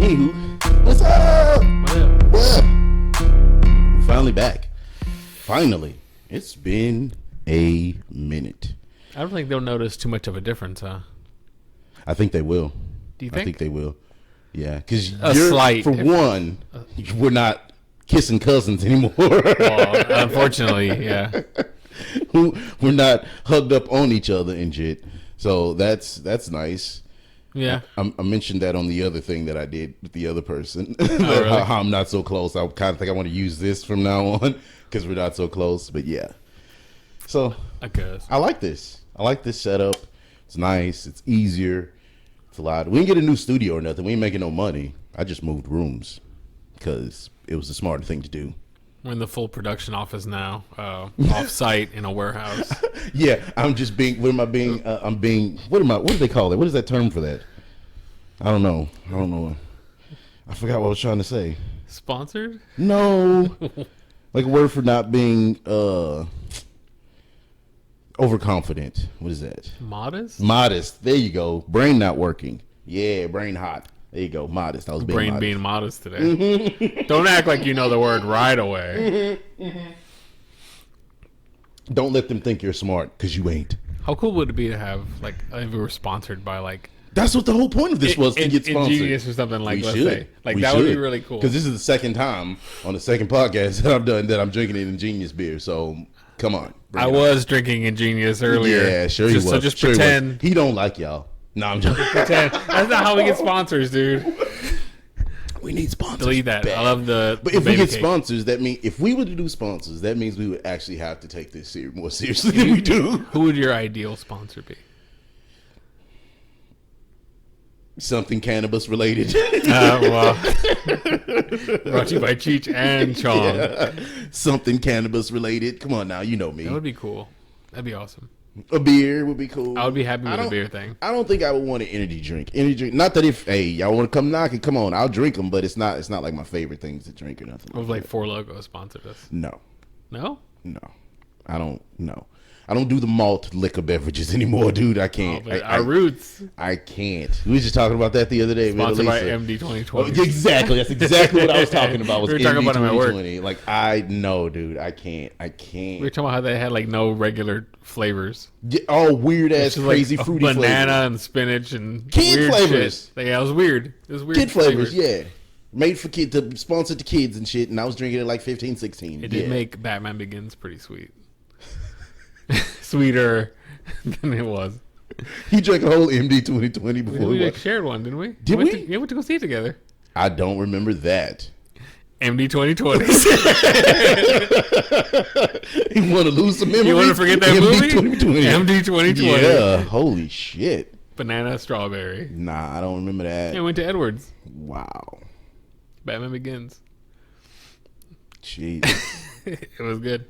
Anywho, what's up? What up? We're finally back. Finally. It's been a minute. I don't think they'll notice too much of a difference, huh? I think they will. Do you think? I think they will. Yeah, because for one, we're not kissing cousins anymore. Well, unfortunately, yeah. We're not hugged up on each other and shit. So that's nice. Yeah. I mentioned that on the other thing that I did with the other person. Oh, really? how I'm not so close. I kind of think I want to use this from now on because we're not so close. But yeah. So I guess. I like this. I like this setup. It's nice. It's easier. It's a lot. We didn't get a new studio or nothing. We ain't making no money. I just moved rooms because it was the smarter thing to do. We're in the full production office now, off-site in a warehouse. Yeah, I'm just being. What am I being? What do they call it? What is that term for that? I don't know. I forgot what I was trying to say. Sponsored? No, like a word for not being overconfident. What is that? Modest? Modest. There you go. Brain not working. Yeah, brain hot. There you go. Modest. I was being modest today. Don't act like you know the word right away. Don't let them think you're smart because you ain't. How cool would it be to have if we were sponsored by like? That's what the whole point of this was, to get sponsored. Ingenious or something like. Let's say like we that should. Would be really cool. Because this is the second time on the second podcast that I've done that I'm drinking an Ingenious beer. So come on. I was drinking Ingenious earlier. Yeah, sure he was. So just pretend he don't like y'all. No, I'm joking. Pretend. That's not how we get sponsors, dude. We need sponsors. Delete that. I love the. But if we get sponsors, that means if we were to do sponsors, that means we would actually have to take this more seriously than we do. Who would your ideal sponsor be? Something cannabis related. Well, brought to you by Cheech and Chong. Yeah. Something cannabis related. Come on now, you know me. That would be cool. That'd be awesome. A beer would be cool. I would be happy with a beer thing. I don't think I would want an energy drink. Not that if y'all want to come knocking, come on, I'll drink them. But it's not like my favorite things to drink or nothing. What if like Four Loko sponsored us? No. I don't do the malt liquor beverages anymore, dude. I can't. Our roots. I can't. We were just talking about that the other day. Sponsored by MD 2020. Exactly. That's exactly what I was talking about. Was we were talking about them at work. Like dude. I can't. We were talking about how they had like no regular flavors. All weird ass, crazy like fruity banana flavors. And spinach and kid weird flavors. Shit. Yeah, it was weird. Kid flavors. Yeah. Made for kids, to sponsor to kids and shit, and I was drinking it like 15, 16. It did make Batman Begins pretty sweet. Sweeter than it was. He drank a whole MD 2020 before we shared one, didn't we? Did we? We went to go see it together. I don't remember that. MD 2020. You want to lose some memory? You want to forget that movie? 2020. MD 2020. Yeah, holy shit. Banana strawberry. Nah, I don't remember that. Yeah, I went to Edwards. Wow. Batman Begins. Jeez. It was good.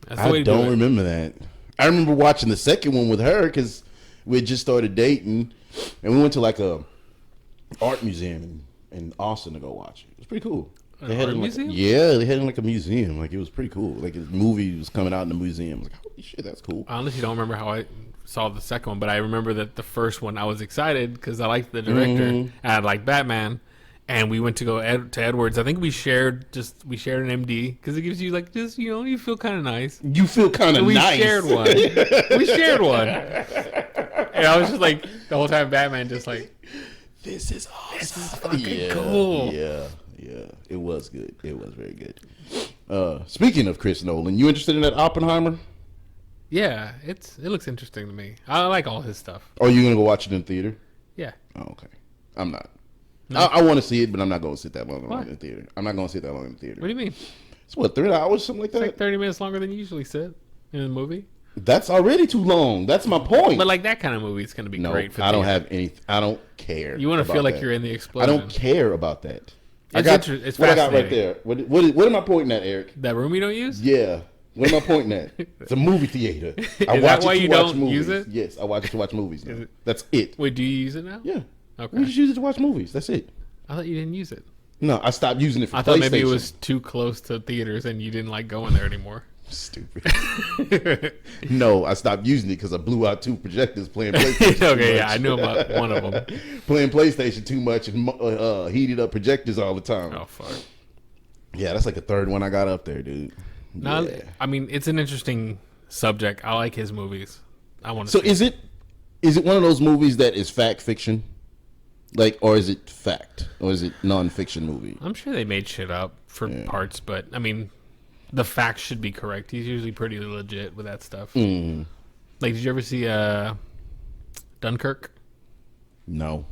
I don't remember that. I remember watching the second one with her because we had just started dating, and we went to like a art museum in Austin to go watch it. It was pretty cool. They had art museum? Yeah, they had it in like a museum. Like it was pretty cool. Like a movie was coming out in the museum. I was like, holy shit, that's cool. I honestly don't remember how I saw the second one, but I remember that the first one I was excited because I liked the director and I liked Batman. And we went to go to Edwards. I think we shared an MD because it gives you like just you feel kind of nice. You feel kind of nice. We shared one. And I was just like the whole time Batman just like, this is awesome. This is fucking cool. Yeah. It was good. It was very good. Speaking of Chris Nolan, you interested in that Oppenheimer? Yeah, it looks interesting to me. I like all his stuff. Are you gonna go watch it in theater? Yeah. Oh, okay. I'm not. No. I want to see it, but I'm not going to sit that long in the theater. I'm not going to sit that long in the theater. What do you mean? It's what, 3 hours, something like that? It's like 30 minutes longer than you usually sit in a movie. That's already too long. That's my point. But like that kind of movie is going to be great for I don't have any. I don't care. You want to feel like you're in the explosion. I don't care about that. It's what I got right there. What am I pointing at, Eric? That room you don't use? Yeah. What am I pointing at? It's a movie theater. I watch that why you don't use it? Yes, I watch it to watch movies now. That's it. Wait, do you use it now? Yeah. Okay. We just use it to watch movies. That's it. I thought you didn't use it. No, I stopped using it for PlayStation. I thought maybe it was too close to theaters and you didn't like going there anymore. Stupid. No, I stopped using it because I blew out 2 projectors playing PlayStation. Okay, yeah, I knew about one of them. Playing PlayStation too much and heated up projectors all the time. Oh fuck. Yeah, that's like the 3rd one I got up there, dude. No, Yeah. I mean it's an interesting subject. I like his movies. I want to. So is it one of those movies that is fact fiction, like, or is it fact, or is it non-fiction movie? I'm sure they made shit up for parts, but I mean, the facts should be correct. He's usually pretty legit with that stuff. Mm. Like, did you ever see Dunkirk? No.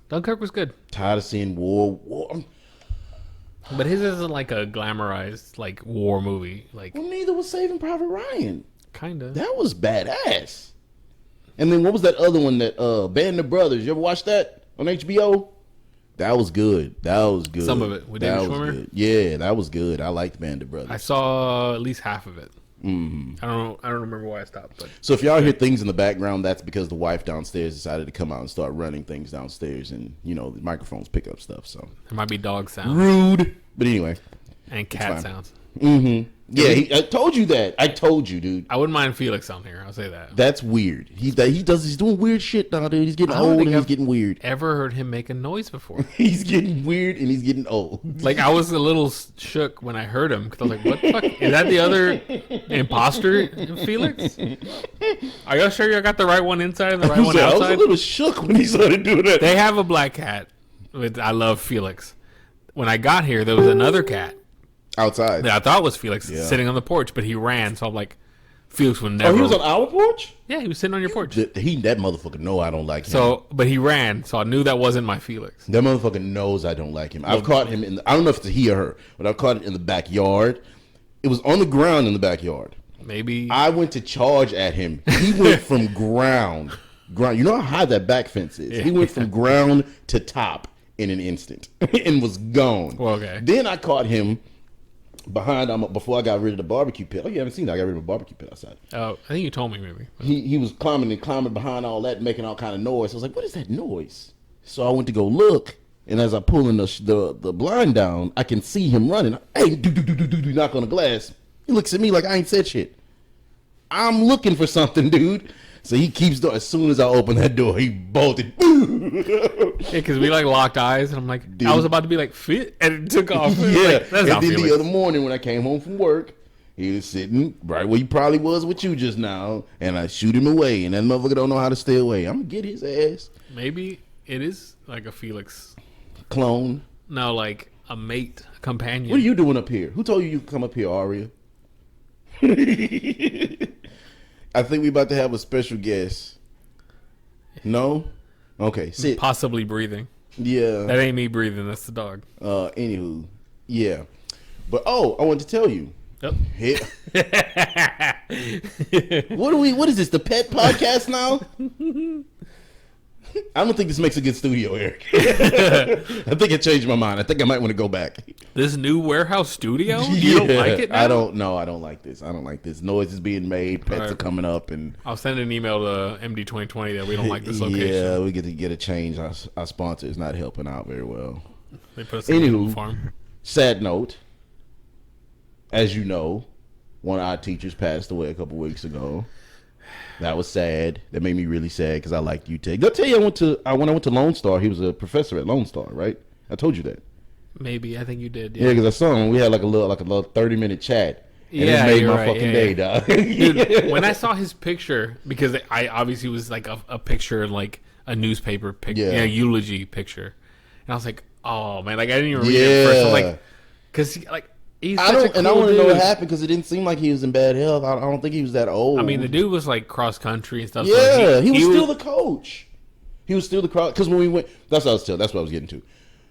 Dunkirk was good, Tired of seeing war. but his isn't like a glamorized like war movie. Like, Well, neither was Saving Private Ryan. kind of. That was badass. And then what was that other one that Band of Brothers? You ever watch that on HBO? That was good. That was good. Some of it with That David was Schwimmer? good. Yeah, that was good. I liked Band of Brothers. I saw at least half of it. Mm-hmm. I don't know. I don't remember why I stopped, but So if y'all hear things in the background, that's because the wife downstairs decided to come out and start running things downstairs, and the microphones pick up stuff. So there might be dog sounds rude. But anyway. and cat fine. sounds. Mm-hmm. Yeah, I told you that. I told you, dude. I wouldn't mind Felix on here. I'll say that. That's weird. He's doing weird shit now, dude. He's getting I don't old think and he's I've- getting weird. Ever heard him make a noise before? He's getting weird and he's getting old. Like, I was a little shook when I heard him because I was like, "What the fuck? Is that the other imposter, Felix? Are y'all sure y'all got the right one inside and the right one I was a outside?" little shook when he started doing that. They have a black cat. I love Felix. When I got here, there was another cat Outside. that I thought was Felix Yeah. sitting on the porch, but he ran. So I'm like, Felix would never. Oh, he was on our porch? Yeah, he was sitting on your porch. That motherfucker know I don't like him. So, but he ran, so I knew that wasn't my Felix. That motherfucker knows I don't like him. I've caught him I don't know if it's a he or her, but I've caught it in the backyard. It was on the ground in the backyard. Maybe I went to charge at him. He went from ground. You know how high that back fence is? Yeah. He went from ground to top in an instant and was gone. Well, okay. Then I caught him behind before I got rid of the barbecue pit. Oh, you haven't seen that? I got rid of a barbecue pit outside. Oh, I think you told me maybe. He was climbing behind all that, making all kind of noise. I was like, "What is that noise?" So I went to go look, and as I pulling the blind down, I can see him running. Hey, do knock on the glass. He looks at me like I ain't said shit. I'm looking for something, dude. So he keeps doing. As soon as I open that door, he bolted. Yeah, because we like locked eyes, and I'm like, Dude. I was about to be like, fit, and it took off. Yeah. Like, that's And not then Felix. the other morning when I came home from work, he was sitting right where he probably was with you just now, and I shoot him away, and that motherfucker don't know how to stay away. I'm gonna get his ass. Maybe it is like a Felix. Clone. No, like a mate, a companion. What are you doing up here? Who told you could come up here, Aria? I think we about to have a special guest. No? Okay, sit. Possibly breathing. Yeah. That ain't me breathing. That's the dog. Anywho, yeah. But I wanted to tell you. Yep. What is this? The pet podcast now? I don't think this makes a good studio, Eric. I think I changed my mind. I think I might want to go back. This new warehouse studio? You don't like it now? I don't know. I don't like this. I don't like this. Noise is being made. Pets Alright. are coming up, and I'll send an email to MD 2020 that we don't like this location. yeah, we get a change. Our sponsor is not helping out very well. They put us in a Anywho. new farm. Sad note. As you know, one of our teachers passed away a couple weeks ago. That was sad. That made me really sad because I liked UTech. Did I tell you when I went to Lone Star, he was a professor at Lone Star, right? I told you that. Maybe. I think you did. Yeah, because I saw him. We had like a little 30-minute chat. And Yeah, it made you're my right. fucking Yeah, day, yeah. dog. Dude, when I saw his picture, because I obviously was like a picture, like a newspaper picture, Yeah. eulogy picture, and I was like, oh man, like I didn't even read it first. I'm like, because he's I such don't, a cool and I want to dude. know what happened because it didn't seem like he was in bad health. I don't think he was that old. I mean, the dude was like cross country and stuff. so Yeah, he was still the coach. He was still the crowd because when we went, that's what I was getting to.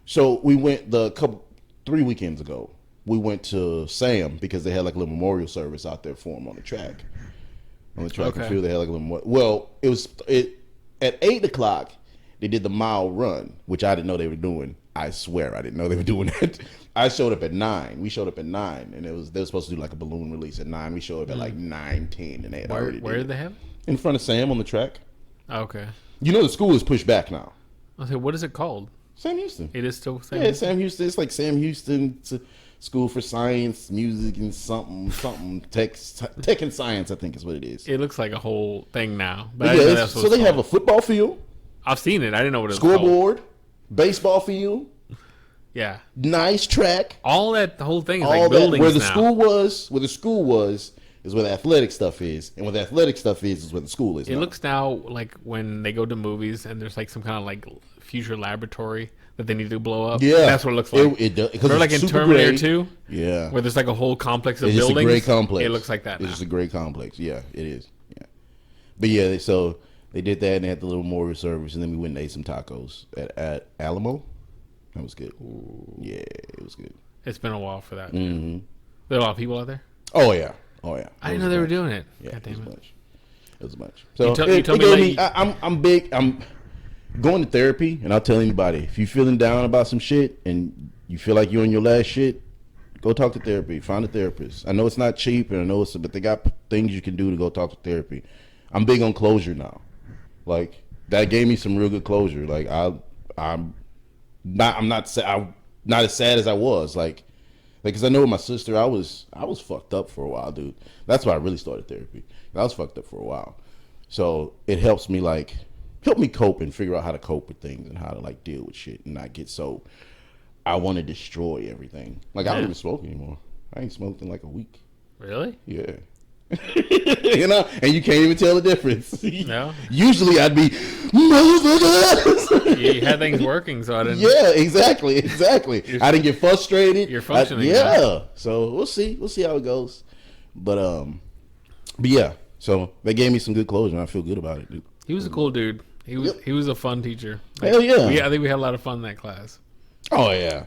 So we went 3 weekends ago. We went to Sam because they had like a little memorial service out there for him on the track. On the track and Okay. field, they had like a little. Well, at 8:00. They did the mile run, which I didn't know they were doing. I swear I didn't know they were doing that. I showed up at 9. We showed up at 9, and they were supposed to do like a balloon release at 9. We showed up at like 9:10, and they had already Where did did it. they have? In front of Sam on the track. Okay. You know the school is pushed back now. I said, what is it called? Sam Houston. It is still Sam. Yeah, it's Sam Houston. It's like Sam Houston School for Science, Music, and something tech and science. I think is what it is. It looks like a whole thing now. But But I yeah, didn't know that's what so it's they have called. a football field, I've seen it. I didn't know what it was called. scoreboard, baseball field, Yeah. nice track. All that, the whole thing is All like that buildings where the now. school was is where the athletic stuff is, and where the athletic stuff is where the school is. It now. looks now like when they go to movies and there's like some kind of like future laboratory that they need to blow up. Yeah, That's what it looks like. It does, Or like in Terminator 2, Yeah, where there's like a whole complex of it's just a buildings. great complex. It looks like that It's now. just a great complex. Yeah, it is. Yeah, but yeah, so they did that and they had the little memorial service, and then we went and ate some tacos at Alamo. That was good. Yeah, it was good. It's been a while for that. Mm-hmm. There are a lot of people out there. Oh yeah, oh yeah. I didn't know they were doing it. Yeah, God it was damn it. much. It was much. So You told it me gave like- I'm big. I'm going to therapy, and I'll tell anybody if you're feeling down about some shit and you feel like you're on your last shit, go talk to therapy. Find a therapist. I know it's not cheap, and I know but they got things you can do to go talk to therapy. I'm big on closure now. Like that gave me some real good closure. Like I'm not as sad as I was. Like, because I know with my sister, I was fucked up for a while, dude. That's why I really started therapy. I was fucked up for a while, so it helps me help me cope and figure out how to cope with things and how to like deal with shit and not get so. I want to destroy everything. Like I don't even smoke anymore. I ain't smoked in like a week. Really? Yeah. You know, and you can't even tell the difference. No. Usually I'd be, motherfuckers. You had things working, so I didn't. Yeah, exactly. I didn't get frustrated. You're functioning yeah. now. So we'll see how it goes. But yeah. So they gave me some good closure, and I feel good about it, dude. He was a cool dude. He was a fun teacher. Hell yeah. I think we had a lot of fun in that class. Oh yeah.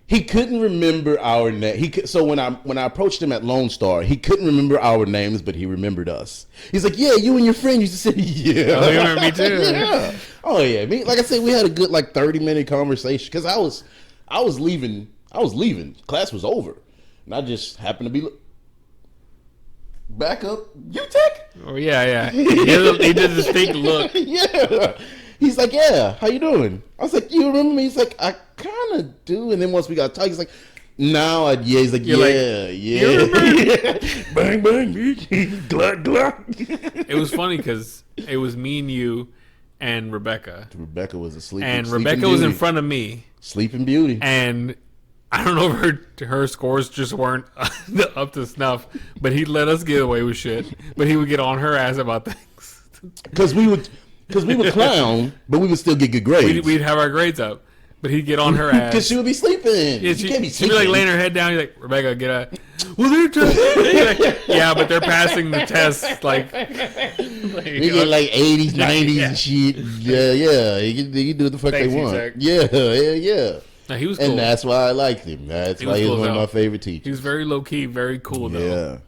He couldn't remember our name. So when I approached him at Lone Star, he couldn't remember our names, but he remembered us. He's like, "Yeah, you and your friend used to say, yeah." Oh, you remember me too. Yeah. Oh yeah. Me, like I said, we had a good 30-minute conversation because I was leaving. Class was over, and I just happened to be back up. UTech. Oh yeah. He did a distinct look. Yeah. He's like, "Yeah, how you doing?" I was like, "You remember me?" He's like, "I kind of do." And then once we got talking, he's like, "No, yeah." He's like, You're like, yeah. Bang, bang, glug, glug. It was funny because it was me and you and Rebecca. Rebecca was asleep. And Rebecca was in front of me. Sleeping Beauty. And I don't know if her scores just weren't up to snuff, but he'd let us get away with shit. But he would get on her ass about things. Because we would clown, but we would still get good grades. We'd have our grades up, but he'd get on her ass. Because she would be sleeping. Yeah, she can't be she'd sleeping. be like laying her head down. You're like, "Rebecca, get up." Well, they're just like, yeah, but they're passing the test. Like They get like 80s, 90s and shit. Yeah. They can do what the fuck Thanks, they want. Zach. Yeah. No, he was cool. And that's why I liked him. That's why he was cool one of though. my favorite He teachers. was very low key, very cool though.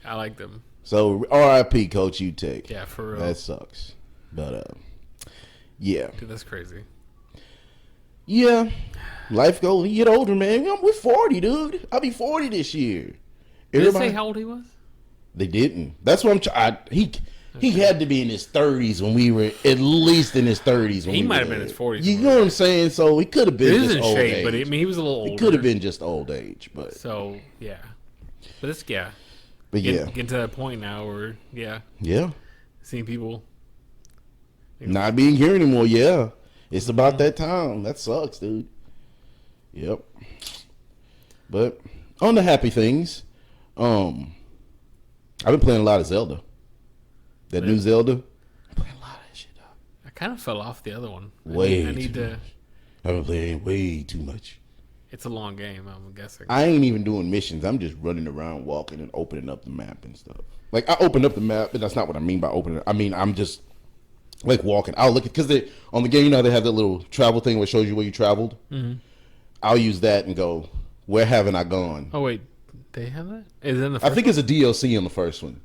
Yeah. I liked him. So R.I.P. Coach UTech. Yeah, for real. That sucks. But yeah. Dude, that's crazy. Yeah. Life goes. You get older, man. We're 40, dude. I'll be 40 this year. Did it say how old he was? They didn't. That's what I'm. He had to be in his 30s when we were at least in his 30s. When He we might were have been in his 40s. You know what I'm saying? So he could have been It is just in old shape, age. but I mean, he was a little older. It could have been just old age, but So yeah, but it's yeah, getting to that point now where seeing people not being here anymore. Yeah, it's about that time. That sucks, dude. Yep. But on the happy things, I've been playing a lot of Zelda. That new Zelda. I'm playing a lot of that shit, dog. I kind of fell off the other one. Way I need too to. much. I've been playing way too much. It's a long game, I'm guessing. I ain't even doing missions. I'm just running around, walking, and opening up the map and stuff. Like I opened up the map, but that's not what I mean by opening it. I mean I'm just like walking. I'll look at because on the game, you know, they have that little travel thing where it shows you where you traveled. Mm-hmm. I'll use that and go, where haven't I gone? Oh wait, they have that? Is it in the first I think it's a DLC on the first one.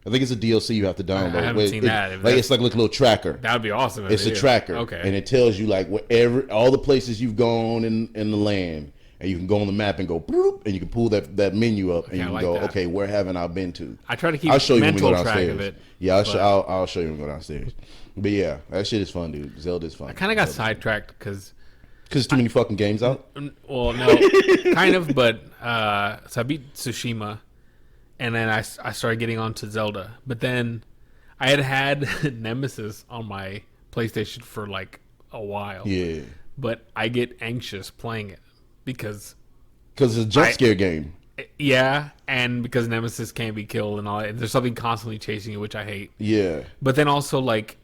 I think it's a DLC you have to download. I haven't seen that. It's like a little tracker. That would be awesome. It's a tracker. Okay. And it tells you like all the places you've gone in the land. And you can go on the map and go, bloop, and you can pull that menu up, and you can go, okay, where haven't I been to? I try to keep I'll show you when we mental go track downstairs. of it. Yeah, I'll show you when we go downstairs. But yeah, that shit is fun, dude. Zelda's fun. I kind of got sidetracked because Because too many fucking games out. Well, no, kind of, but so I beat Tsushima, and then I started getting onto Zelda. But then I had Nemesis on my PlayStation for like a while. Yeah. But I get anxious playing it because it's a jump scare game. Yeah, and because Nemesis can't be killed and all that, there's something constantly chasing you, which I hate. Yeah. But then also, like,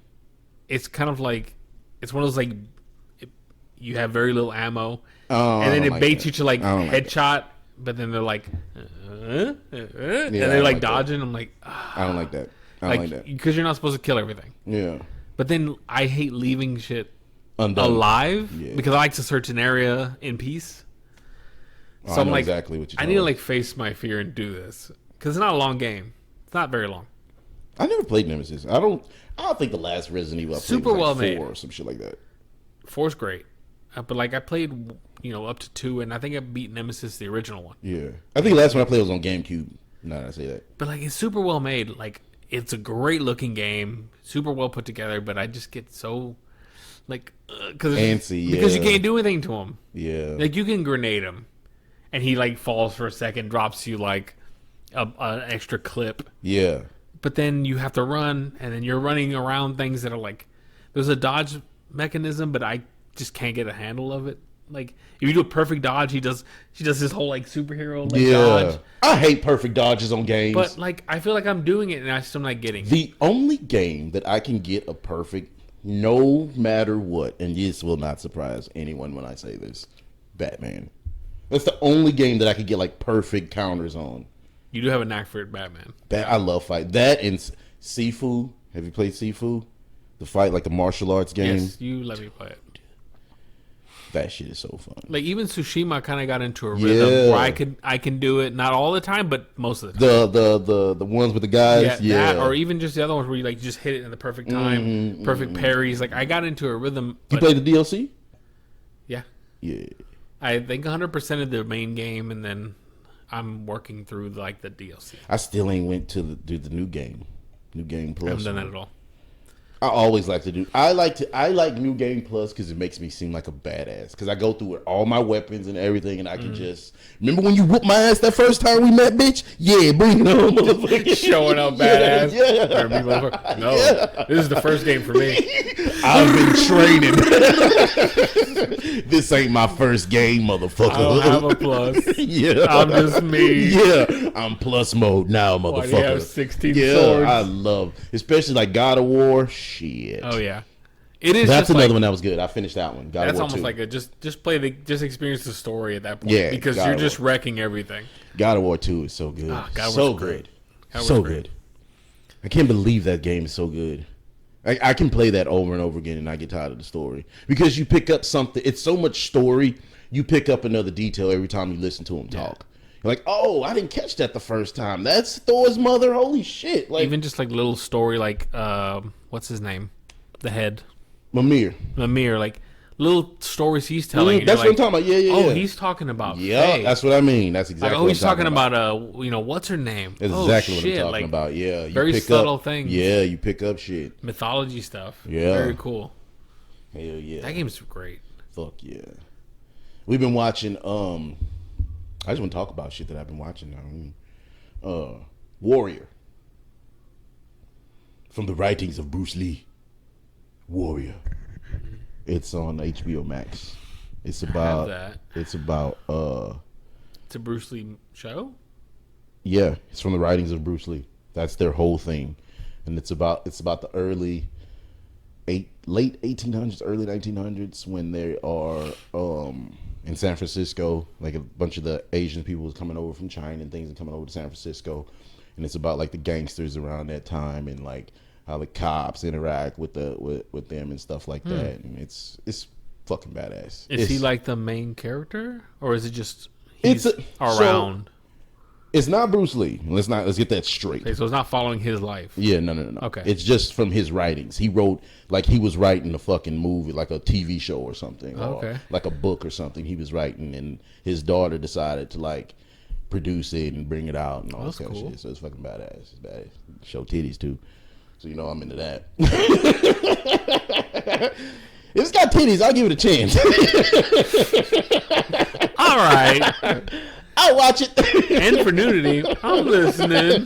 it's kind of like, it's one of those, like, you have very little ammo, and then it baits you to, like, headshot, but then they're like, and they're, like, dodging. I'm like, I don't like that. I don't like that. Because you're not supposed to kill everything. Yeah. But then I hate leaving shit Undone. alive because I like to search an area in peace. So I'm like, exactly what you're I need to like face my fear and do this because it's not a long game. It's not very long. I never played Nemesis. I don't think the last Resident Evil I played Super was like well 4 made or some shit like that. 4's great, but like I played, up to 2, and I think I beat Nemesis, the original one. Yeah, I think the last one I played was on GameCube. Now that I say that, but like it's super well made. Like it's a great looking game, super well put together. But I just get so like antsy because you can't do anything to him. Yeah, like you can grenade him. And he like falls for a second, drops you like an extra clip. Yeah. But then you have to run, and then you're running around things that are like, there's a dodge mechanism, but I just can't get a handle of it. Like if you do a perfect dodge, she does this whole like superhero dodge. I hate perfect dodges on games. But like I feel like I'm doing it, and I'm still not getting it. The only game that I can get a perfect, no matter what, and this will not surprise anyone when I say this, Batman. That's the only game that I could get like perfect counters on. You do have a knack for it, Batman. I love fight. That and Sifu. Have you played Sifu? The fight, like the martial arts game. Yes, you let me play it. That shit is so fun. Like even Tsushima kind of got into a rhythm where I can do it, not all the time, but most of the time. The ones with the guys, that, or even just the other ones where you like just hit it in the perfect time, perfect parries. Like I got into a rhythm. You play the DLC? Yeah. Yeah. I think 100% of the main game, and then I'm working through like the DLC. I still ain't went to do the new game plus. I haven't done that at all. I always like to do. I like New Game Plus because it makes me seem like a badass. Because I go through with all my weapons and everything, and I can just remember when you whooped my ass that first time we met, bitch. Yeah, bring it on, motherfucker. Showing up badass. Yeah. No, this is the first game for me. I've been training. This ain't my first game, motherfucker. I don't have a plus. Yeah, I'm just me. Yeah, I'm plus mode now, motherfucker. Why do you have 16 swords? I love, especially like God of War. Shit. Oh yeah, it is. That's just another like, one that was good. I finished that one. God that's of War almost 2. like a just play just experience the story at that point. Yeah, because God you're of just War. wrecking everything. God of War 2 is so good. God so good. good. God So great. good. I can't believe that game is so good. I can play that over and over again and I get tired of the story. Because you pick up something, it's so much story, you pick up another detail every time you listen to him talk. You're like, oh, I didn't catch that the first time. That's Thor's mother. Holy shit. Like, even just like little story like what's his name? The head. Mimir, like little stories he's telling. That's what I'm talking about. Yeah. Oh, he's talking about. Yeah, Faye. that's what I mean. That's exactly. Like, what he's I'm talking about. What's her name? That's oh, exactly shit. what I'm talking like, about. Yeah, you very pick subtle up, things. Yeah, you pick up shit. Mythology stuff. Yeah, very cool. Hell yeah, that game's great. Fuck yeah. We've been watching. I just want to talk about shit that I've been watching now. Warrior. From the writings of Bruce Lee. Warrior. It's on HBO Max. It's about that. It's about It's a Bruce Lee show? Yeah, it's from the writings of Bruce Lee. That's their whole thing. And it's about the late 1800s, early 1900s when they are in San Francisco, like a bunch of the Asian people was coming over from China and things and coming over to San Francisco. And it's about like the gangsters around that time and like how the cops interact with them and stuff like that. And it's fucking badass. Is he like the main character, or is it just he's around? So, it's not Bruce Lee. Let's get that straight. Okay, so it's not following his life. Yeah, no. Okay, it's just from his writings. He wrote like he was writing a fucking movie, like a TV show or something, or like a book or something. He was writing, and his daughter decided to like produce it and bring it out and all that kind of shit. So it's fucking badass. It's badass. Show titties too. So I'm into that. If it's got titties, I'll give it a chance. All right. I'll watch it. And for nudity, I'm listening.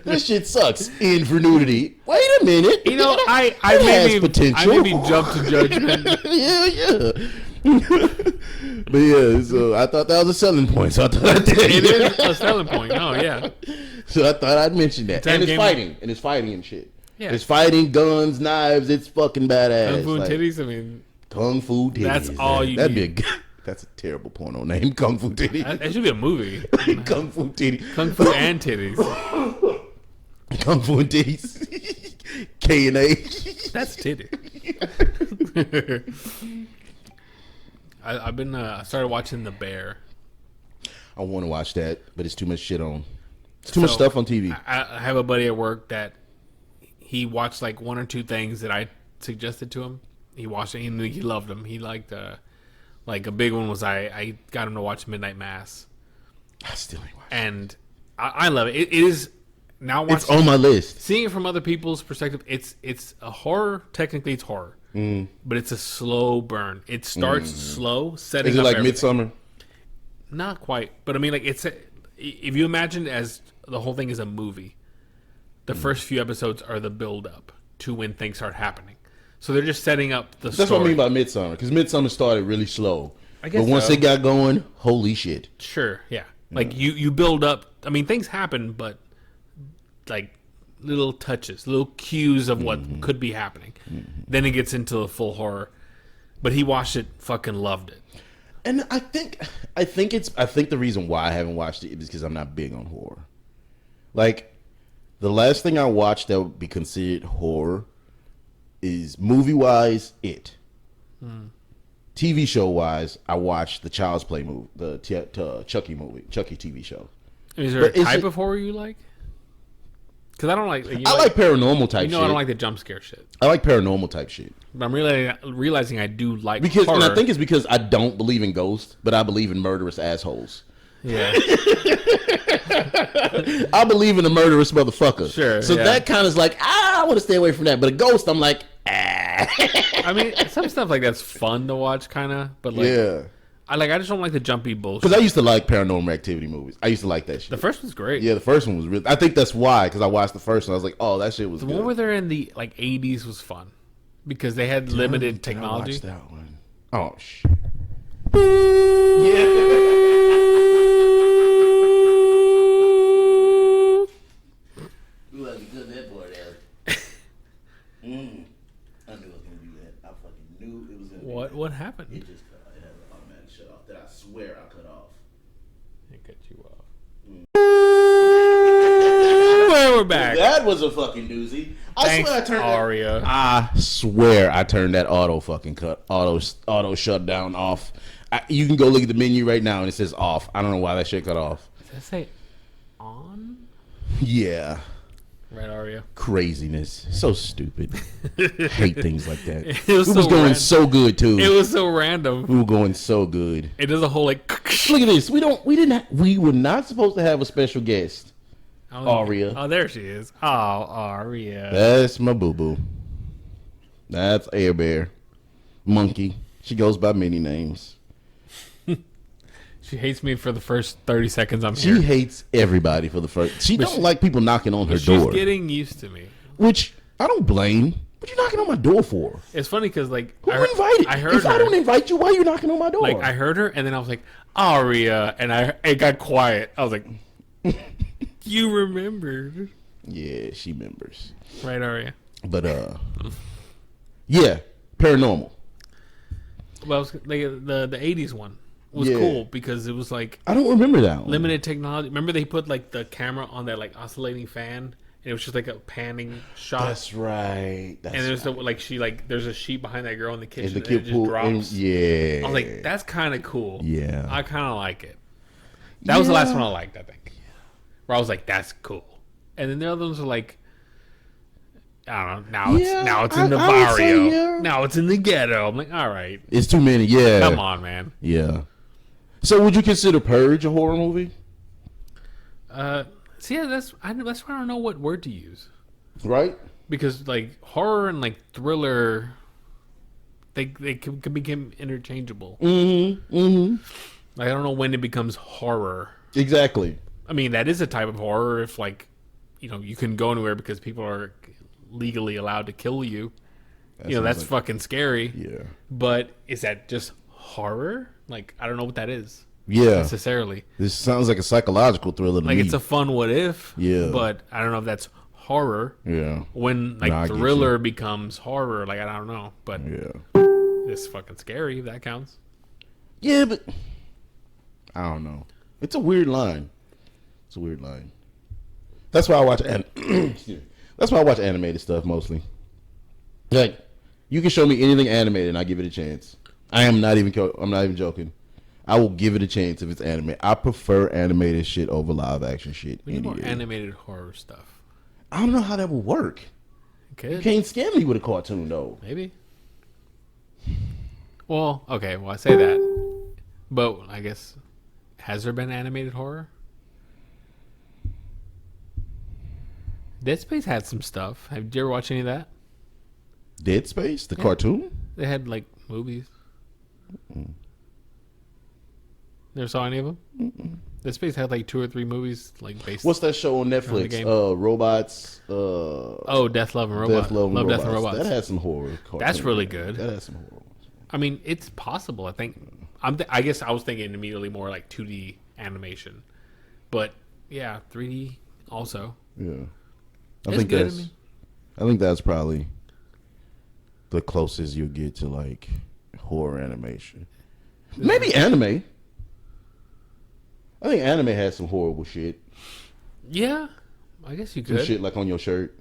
This shit sucks. In for nudity. Wait a minute. You know, I maybe jump to judgment. Yeah. But yeah, so I thought that was a selling point. So I thought I'd tell you. It is a selling point. Oh yeah. So I thought I'd mention that. And it's fighting. And it's fighting and shit. Yeah. It's fighting, guns, knives. It's fucking badass. Kung Fu and titties. I mean, Kung Fu titties. That's all you need. That's a terrible porno name. Kung Fu titties. That should be a movie. Kung Fu titties. Kung Fu and titties. Kung Fu and titties. K and A. That's titty. I've been started watching The Bear. I want to watch that, but it's too much shit on. It's too much stuff on TV. I have a buddy at work that he watched like one or two things that I suggested to him. He watched it. He loved them. He liked like a big one was I got him to watch Midnight Mass. I still ain't watching. And I love it. It is now. It's on my list. Seeing it from other people's perspective, it's a horror. Technically, it's horror, but it's a slow burn. It starts slow, setting. Is it up like everything. Midsommar? Not quite, but I mean, like if you imagine as the whole thing is a movie, the first few episodes are the build up to when things start happening. So they're just setting up the story. That's what I mean by Midsommar, because Midsommar started really slow. I guess but once it got going, holy shit. Sure, yeah. Like you build up. I mean, things happen, but like little touches, little cues of what could be happening. Then it gets into the full horror. But he watched it, fucking loved it. And I think the reason why I haven't watched it is because I'm not big on horror. Like, the last thing I watched that would be considered horror is movie-wise, It. TV show-wise, I watched the Child's Play movie, the Chucky movie, Chucky TV show. Is there a type of horror you like? Because I don't like. I like paranormal type shit. I don't like the jump scare shit. I like paranormal type shit. But I'm realizing I do like horror. And I think it's because I don't believe in ghosts, but I believe in murderous assholes. Yeah. I believe in a murderous motherfucker. Sure. So that kind of is like, I want to stay away from that. But a ghost, I'm like, I mean, some stuff like that's fun to watch, kind of. But like, yeah. I just don't like the jumpy bullshit. Because I used to like Paranormal Activity movies. I used to like that shit. The first one's great. Yeah, the first one was really. I think that's why, because I watched the first one. I was like, oh, that shit was the good. one where they're in the like 80s was fun because they had limited technology. I watched that one. Oh shit. Yeah. You wasn't good that boy there. I knew it was gonna do that. I fucking knew it was gonna. What happened? It just cut off. It had an automatic shut off that I swear I cut off. It cut you off. Well, we're back. That was a fucking doozy. Thanks, I turned Aria. I swear I turned that auto shut down off. You can go look at the menu right now and it says off. I don't know why that shit cut off. Does that say on? Yeah. Right, Aria. Craziness. So stupid. Hate things like that. It was going so good too. It was so random. We were going so good. It does a whole like. Look at this. We were not supposed to have a special guest. Aria. Oh, there she is. Oh, Aria. That's my boo boo. That's Air Bear. Monkey. She goes by many names. She hates me for the first 30 seconds I'm here. She hates everybody for the first. She don't like people knocking on her door. She's getting used to me. Which I don't blame. What you knocking on my door for? It's funny because like who invited? I heard if her. I don't invite you, why are you knocking on my door? Like I heard her and then I was like, Aria, and it got quiet. I was like, you remembered? Yeah, she remembers. Right, Aria. But yeah, paranormal. Well, like the 80s one was cool because it was like I don't remember that one. Limited technology. Remember they put like the camera on that like oscillating fan and it was just like a panning shot. That's right. And there's there's a sheet behind that girl in the kitchen and it just drops. Yeah. I was like, that's kind of cool. Yeah. I kind of like it. That was the last one I liked, I think. Where I was like, that's cool. And then the other ones are like, I don't know. Now it's in the barrio. Now it's in the ghetto. I'm like, all right. It's too many. Yeah. Come on, man. Yeah. So would you consider Purge a horror movie? See, that's why I don't know what word to use. Right. Because like horror and like thriller, they can become interchangeable. Mm-hmm. Like, I don't know when it becomes horror. Exactly. I mean, that is a type of horror if, like, you can go anywhere because people are legally allowed to kill you. That's like, fucking scary. Yeah. But is that just horror? Like, I don't know what that is. Yeah. Necessarily. This sounds like a psychological thriller to me. Like, it's a fun what if. Yeah. But I don't know if that's horror. Yeah. When, like, thriller becomes horror, like, I don't know. But it's fucking scary if that counts. Yeah, but I don't know. It's a weird line. That's why I watch That's why I watch animated stuff mostly. Like, you can show me anything animated and I give it a chance. I'm not even joking. I will give it a chance if it's anime. I prefer animated shit over live action shit. We need more animated horror stuff. I don't know how that would work. You can't scare me with a cartoon though. Maybe. Well, okay. Well, I say that, but I guess has there been animated horror? Dead Space had some stuff. Have you ever watched any of that? Dead Space, the cartoon? They had like movies. Never saw any of them. Dead Space had like 2 or 3 movies, like based. What's that show on Netflix? Robots. Death, Love, and Robots. Death, Death, and Robots. That had some horror. That's really good. That had some horror. I mean, it's possible. I think. I guess I was thinking immediately more like 2D animation, but yeah, 3D also. Yeah, I think that's probably the closest you get to like horror animation. Maybe anime. I think anime has some horrible shit. Yeah, I guess you could. Some shit like on your shirt.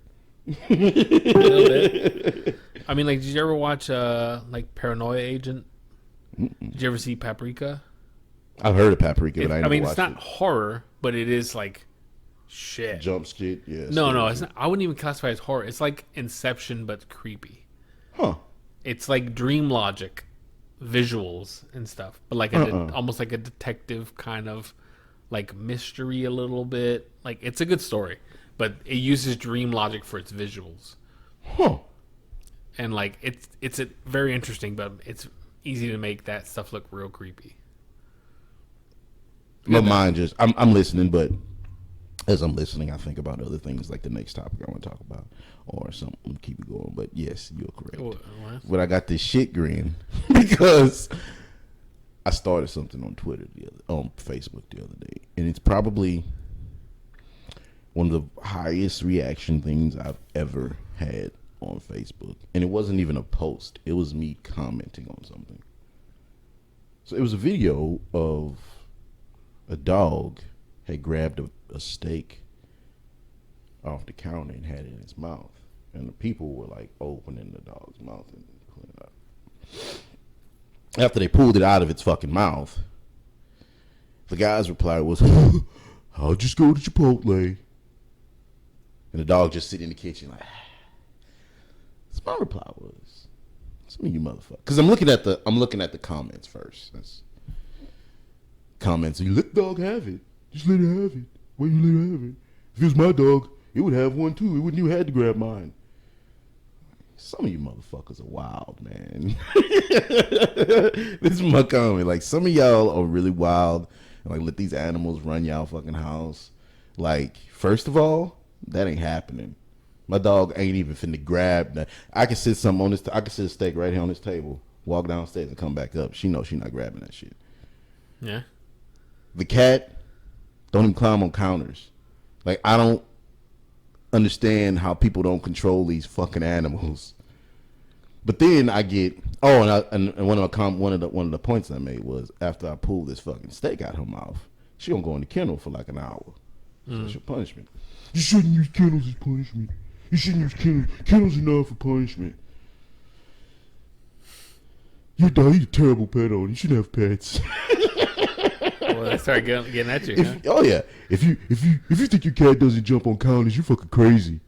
A little bit. I mean, like, did you ever watch like Paranoia Agent? Did you ever see Paprika? I've heard of Paprika, but I mean, it's not horror, but it is like shit. Jump shit, yeah. No, it's not. I wouldn't even classify it as horror. It's like Inception, but creepy. Huh. It's like dream logic, visuals and stuff, but like almost like a detective kind of like mystery a little bit. Like, it's a good story, but it uses dream logic for its visuals. Huh. And like it's very interesting, but it's easy to make that stuff look real creepy. My mind just I'm listening, but as I'm listening, I think about other things like the next topic I want to talk about or something. Keep it going, but yes, you're correct. What? But I got this shit grin because I started something on on Facebook the other day, and it's probably one of the highest reaction things I've ever had on Facebook. And it wasn't even a post. It was me commenting on something. So it was a video of a dog had grabbed a steak off the counter and had it in his mouth. And the people were like opening the dog's mouth and pulling it out. After they pulled it out of its fucking mouth, the guy's reply was, I'll just go to Chipotle. And the dog just sitting in the kitchen like, so my reply was, some of you motherfuckers. Because I'm looking at the comments first. That's comments. You let the dog have it. Just let it have it. Why you let it have it? If it was my dog, it would have one too. It wouldn't even have to grab mine. Some of you motherfuckers are wild, man. This is my comment. Like, some of y'all are really wild and like let these animals run y'all fucking house. Like, first of all, that ain't happening. My dog ain't even finna grab that. I can sit something on this. I can sit a steak right here on this table, walk downstairs and come back up. She knows she's not grabbing that shit. Yeah. The cat don't even climb on counters. Like, I don't understand how people don't control these fucking animals. But then I get and one of the points I made was after I pulled this fucking steak out her mouth, she gonna go in the kennel for like an hour. So that's your punishment. You shouldn't use kennels as punishment. You shouldn't use kennels. Kennels are not for punishment. Your dog, he's a terrible pet owner. You shouldn't have pets. Well, they start getting at you. Huh? Oh yeah. If you think your cat doesn't jump on counters, you're fucking crazy.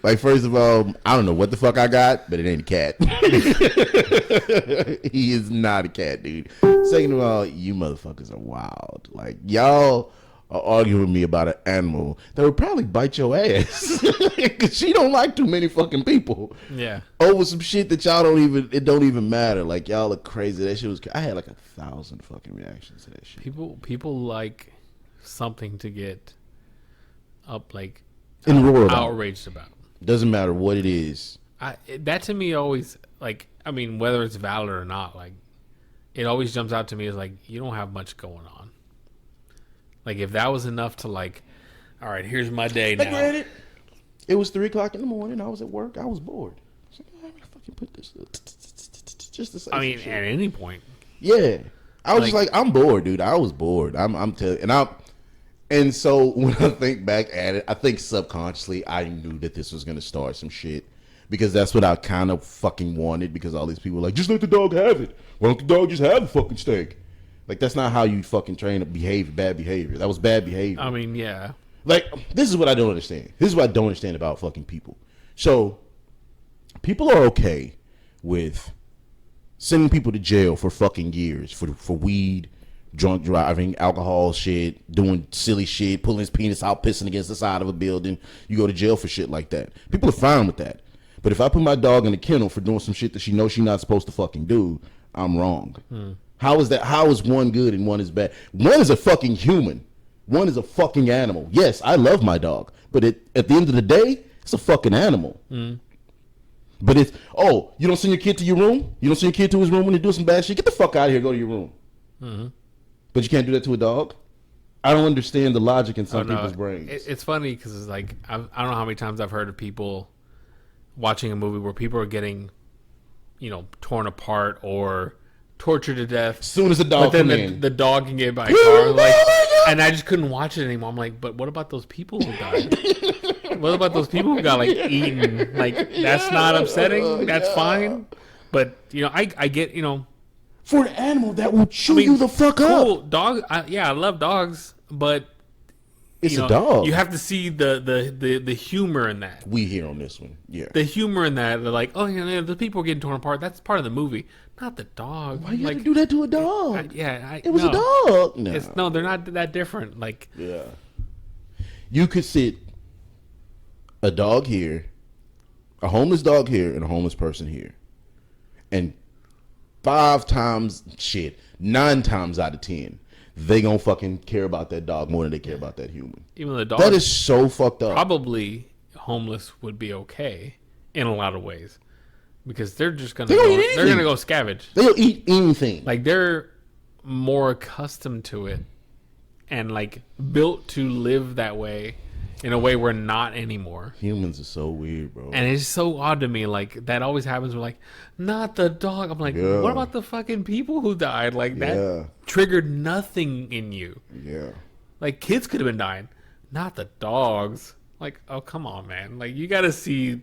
Like, first of all, I don't know what the fuck I got, but it ain't a cat. He is not a cat, dude. Second of all, you motherfuckers are wild. Like, y'all are arguing with me about an animal that would probably bite your ass because she don't like too many fucking people. Yeah. Over some shit that y'all it don't even matter. Like y'all look crazy. That shit was. I had like 1,000 fucking reactions to that shit. People like something to get up like outraged about. Doesn't matter what it is. That to me always like. I mean, whether it's valid or not, like it always jumps out to me as like you don't have much going on. Like if that was enough to like, all right, here's my day now. Granted, it was 3:00 in the morning. I was at work. I was bored. I was like, I'm gonna fucking put this just to say. I mean, at any point. Yeah, I was just like, I'm bored, dude. I was bored. I'm telling, and so when I think back at it, I think subconsciously I knew that this was gonna start some shit because that's what I kind of fucking wanted. Because all these people were like, just let the dog have it. Why don't the dog just have the fucking steak? Like, that's not how you fucking train a bad behavior. That was bad behavior. I mean, yeah. Like, this is what I don't understand. This is what I don't understand about fucking people. So, people are okay with sending people to jail for fucking years for weed, drunk driving, alcohol shit, doing silly shit, pulling his penis out, pissing against the side of a building. You go to jail for shit like that. People are fine with that. But if I put my dog in a kennel for doing some shit that she knows she's not supposed to fucking do, I'm wrong. How is that? How is one good and one is bad? One is a fucking human. One is a fucking animal. Yes, I love my dog, but at the end of the day, it's a fucking animal. But it's, you don't send your kid to your room? You don't send your kid to his room when they do some bad shit? Get the fuck out of here, go to your room. But you can't do that to a dog? I don't understand the logic in some people's brains. It's funny because it's like, I don't know how many times I've heard of people watching a movie where people are getting, torn apart or tortured to death. As soon as the dog comes in, the dog can get by a car. Like, and I just couldn't watch it anymore. I'm like, but what about those people who died? What about those people who got like eaten? Like, that's not upsetting. That's fine. But I get for an animal that will chew you the fuck up. Dog. I love dogs, but it's a dog. You have to see the humor in that. We here on this one, yeah. The humor in that, they're like, the people are getting torn apart. That's part of the movie, not the dog. Why you have to do that to a dog? It was a dog. No, they're not that different. Like, yeah, you could sit a dog here, a homeless dog here, and a homeless person here, and 9 times out of 10. They gonna fucking care about that dog more than they care about that human. Even the dog. That is so fucked up. Probably homeless would be okay in a lot of ways because they're just gonna they're gonna go scavenge. They'll eat anything. Like they're more accustomed to it and like built to live that way in a way we're not anymore. Humans are so weird, bro. And it's so odd to me. Like that always happens. We're like, not the dog. I'm like, what about the fucking people who died? Like that triggered nothing in you. Yeah. Like kids could have been dying, not the dogs. Like, oh come on, man. Like you gotta see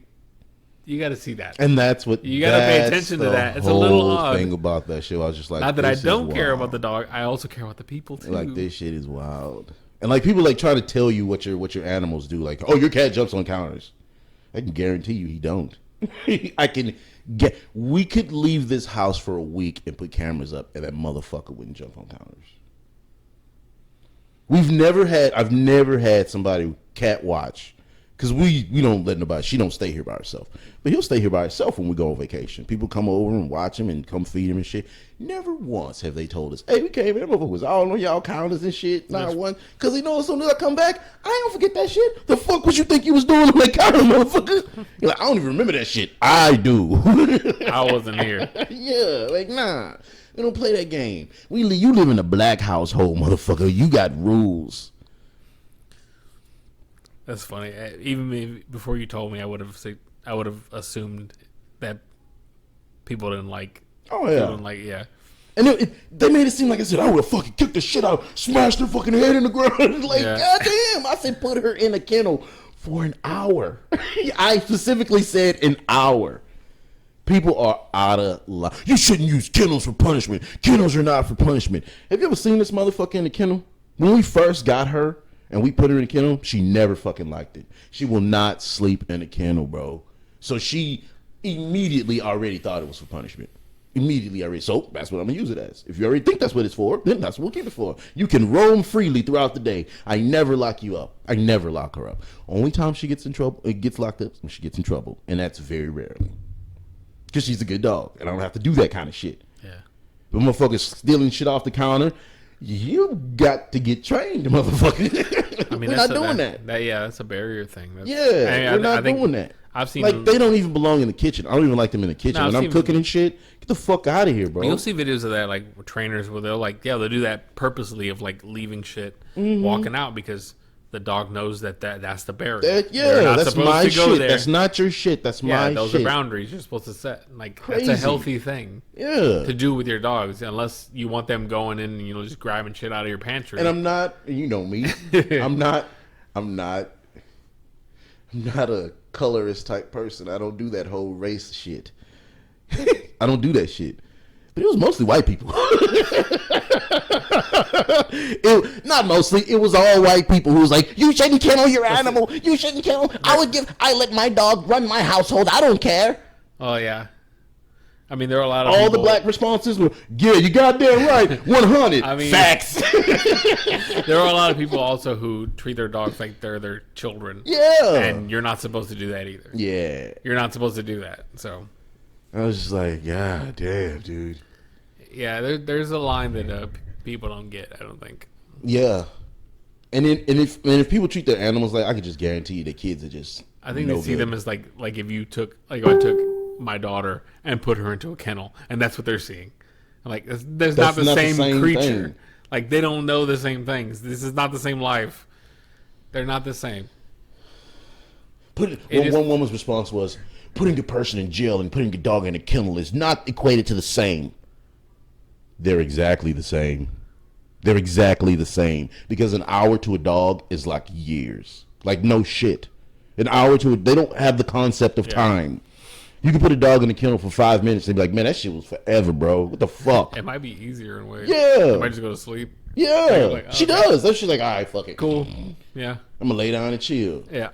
that. And that's what you gotta pay attention to that. It's a little odd. Thing about that shit, I was just like, not that I don't care about the dog. I also care about the people too. Like this shit is wild. And like people like try to tell you what your animals do. Like, your cat jumps on counters. I can guarantee you he don't. We could leave this house for a week and put cameras up, and that motherfucker wouldn't jump on counters. I've never had somebody cat watch. Because we don't let nobody, she don't stay here by herself. But he'll stay here by himself when we go on vacation. People come over and watch him and come feed him and shit. Never once have they told us, hey, we came here, motherfucker was all on y'all counters and shit. Not one. Because they know as soon as I come back, I ain't gonna forget that shit. The fuck was you think you was doing on that counter, motherfucker? You're like, I don't even remember that shit. I do. I wasn't here. Yeah, like, nah. We don't play that game. You live in a black household, motherfucker. You got rules. That's funny. Even before you told me, I would have assumed that people didn't like. Oh yeah. Didn't like, yeah. And they made it seem like I said I would have fucking kicked the shit out, smashed her fucking head in the ground. Like, goddamn! I said put her in a kennel for an hour. I specifically said an hour. People are out of line. You shouldn't use kennels for punishment. Kennels are not for punishment. Have you ever seen this motherfucker in the kennel? When we first got her. And we put her in a kennel, she never fucking liked it. She will not sleep in a kennel, bro. So she immediately already thought it was for punishment. Immediately I read, so that's what I'm going to use it as. If you already think that's what it's for, then that's what we'll keep it for. You can roam freely throughout the day. I never lock you up. I never lock her up. Only time she gets in trouble, it gets locked up, when she gets in trouble. And that's very rarely. Because she's a good dog. And I don't have to do that kind of shit. Yeah. But motherfuckers stealing shit off the counter, you got to get trained, motherfucker. I mean, we're not doing that. Yeah, that's a barrier thing. We're not doing that. I've seen like they don't even belong in the kitchen. I don't even like them in the kitchen. When I'm cooking and shit, get the fuck out of here, bro. You'll see videos of that, like with trainers where they'll do that purposely of like leaving shit, walking out because the dog knows that's the barrier. That's my shit. That's not your shit. That's my shit. Those are boundaries you're supposed to set. Like Crazy. That's a healthy thing. To do with your dogs, unless you want them going in and just grabbing shit out of your pantry. And I'm not. You know me. I'm not a colorist type person. I don't do that whole race shit. I don't do that shit. But it was mostly white people. Not mostly. It was all white people who was like, you shouldn't kennel your animal. You shouldn't kennel. I let my dog run my household. I don't care. Oh, yeah. I mean, there are a lot of all the black responses were, yeah, you goddamn right, 100. I mean, facts. There are a lot of people also who treat their dogs like they're their children. Yeah. And you're not supposed to do that either. Yeah. You're not supposed to do that. So I was just like, God damn, dude. Yeah, there's a line that people don't get, I don't think. Yeah. And if people treat their animals like, I could just guarantee you the kids are just I think they see them as like if you took, like I took my daughter and put her into a kennel, and that's what they're seeing. Like that's not the same creature. Thing. Like they don't know the same things. This is not the same life. They're not the same. One woman's response was, putting a person in jail and putting a dog in a kennel is not equated to the same. They're exactly the same. They're exactly the same. Because an hour to a dog is like years. Like no shit. An hour to they don't have the concept of time. You can put a dog in a kennel for 5 minutes and be like, man, that shit was forever, bro. What the fuck? It might be easier in ways. Yeah. You might just go to sleep. Yeah. Like, she does. She's like, all right, fuck it. Cool. Yeah. I'm going to lay down and chill. Yeah.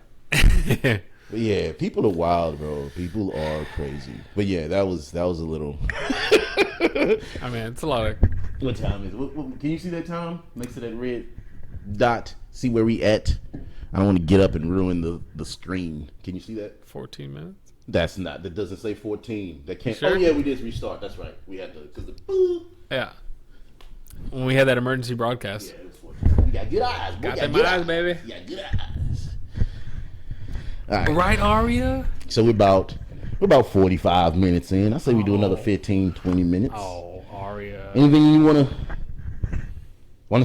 But yeah, people are wild, bro. People are crazy. But yeah, that was a little. I mean, it's a lot of. What time is it? Can you see that time next to that red dot? See where we at? I don't want to get up and ruin the screen. Can you see that? 14 minutes. That's not. That doesn't say 14. That can't. Sure? Oh yeah, we did restart. That's right. We had to because the. Boop. Yeah. When we had that emergency broadcast. Yeah, it was 14. You got good eyes. Boy. Got them eyes, baby. You got good eyes. All right, Aria. So we're about 45 minutes in. I say we do another 15, 20 minutes. Oh, Aria. Anything you want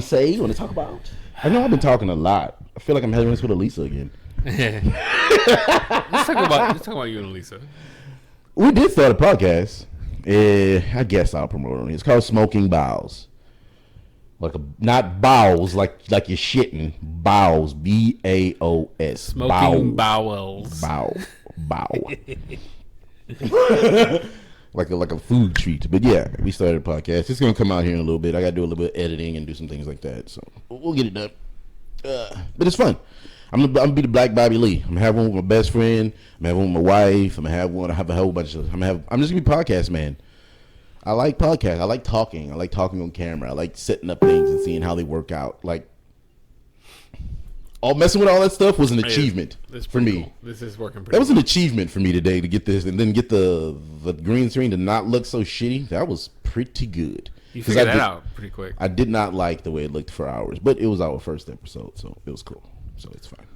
to say? You want to talk about? I know I've been talking a lot. I feel like I'm having this with Elisa again. Let's talk about you and Elisa. We did start a podcast. I guess I'll promote it. It's called Smoking Bowels. Not bowels like you're shitting. Bowels. BAOS. Smoking bowels. Bow. like a food treat. But yeah, we started a podcast. It's gonna come out here in a little bit. I gotta do a little bit of editing and do some things like that. So we'll get it done. But it's fun. I'm gonna be the Black Bobby Lee. I'm gonna have one with my best friend. I'm gonna have one with my wife. I have a whole bunch of. I'm just gonna be podcast man. I like podcasts. I like talking. I like talking on camera. I like setting up things and seeing how they work out. Like all messing with all that stuff was an achievement for me. Cool. This is working pretty. That was an achievement for me today to get this and then get the green screen to not look so shitty. That was pretty good. You figured that out pretty quick. I did not like the way it looked for hours, but it was our first episode, so it was cool. So it's fine.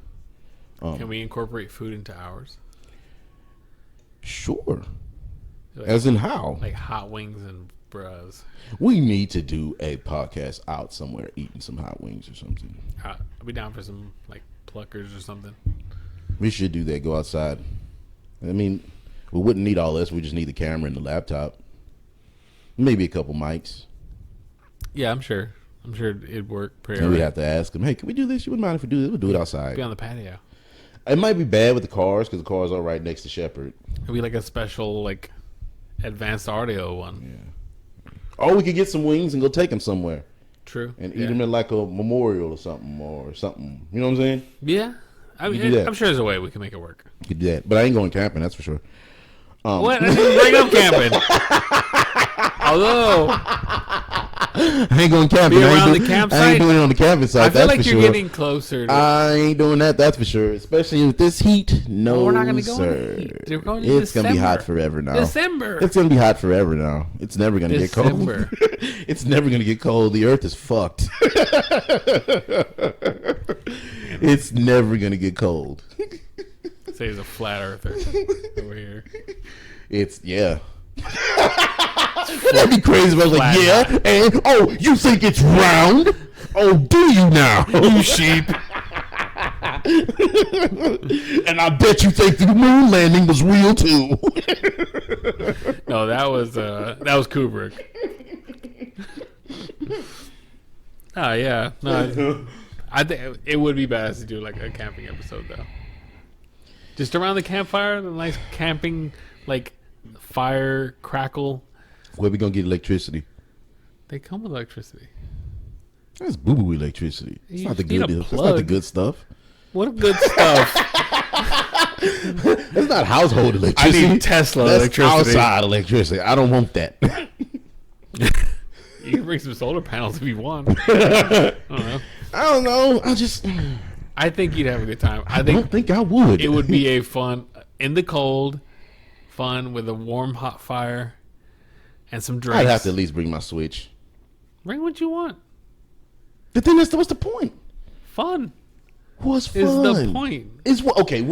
Can we incorporate food into ours? Sure. As in how? Like hot wings and bras. We need to do a podcast out somewhere eating some hot wings or something. I'll be down for some like pluckers or something. We should do that. Go outside. I mean, we wouldn't need all this. We just need the camera and the laptop. Maybe a couple mics. Yeah, I'm sure it'd work pretty well. And we'd have to ask them, hey, can we do this? You wouldn't mind if we do this? We'll do it outside. Be on the patio. It might be bad with the cars because the cars are right next to Shepherd. It'd be like a special, like, advanced audio one. Yeah. Or we could get some wings and go take them somewhere. True. And eat them in like a memorial or something. You know what I'm saying? Yeah. I mean, I'm sure there's a way we can make it work. You could do that. But I ain't going camping, that's for sure. What? I didn't bring up camping. Although I ain't going camping. be around the I campsite. ain't doing it on the camping site. I feel that's like for you're sure. getting closer. I ain't doing that. That's for sure. Especially with this heat. No, we're not gonna go in sir. the heat. We're going in It's gonna be hot December. forever now. December. It's gonna be hot forever now. It's never gonna get cold. December. It's never gonna get cold. The earth is fucked. It's never gonna get cold. Say he's a flat earther over here. It's That'd be crazy if I was like, Flat yeah, and oh, you think it's round? Oh, do you now? You sheep. And I bet you think the moon landing was real too. No, that was Kubrick. Oh yeah, no, I think it would be badass to do like a camping episode though. Just around the campfire, the nice camping like fire crackle. Where we gonna get electricity? They come with electricity. That's boo boo electricity. It's You not the need good. a It's not the plug. good stuff. What good stuff. That's not household electricity. I need Tesla That's electricity. outside electricity. I don't want that. You can bring some solar panels if you want. I don't know. I think you'd have a good time. I don't think I would. it would be a fun in the cold, fun with a warm hot fire and some drinks. I'd have to at least bring my Switch. Bring what you want. The thing is, what's the point? Fun What's fun? is the point. Is what? Okay.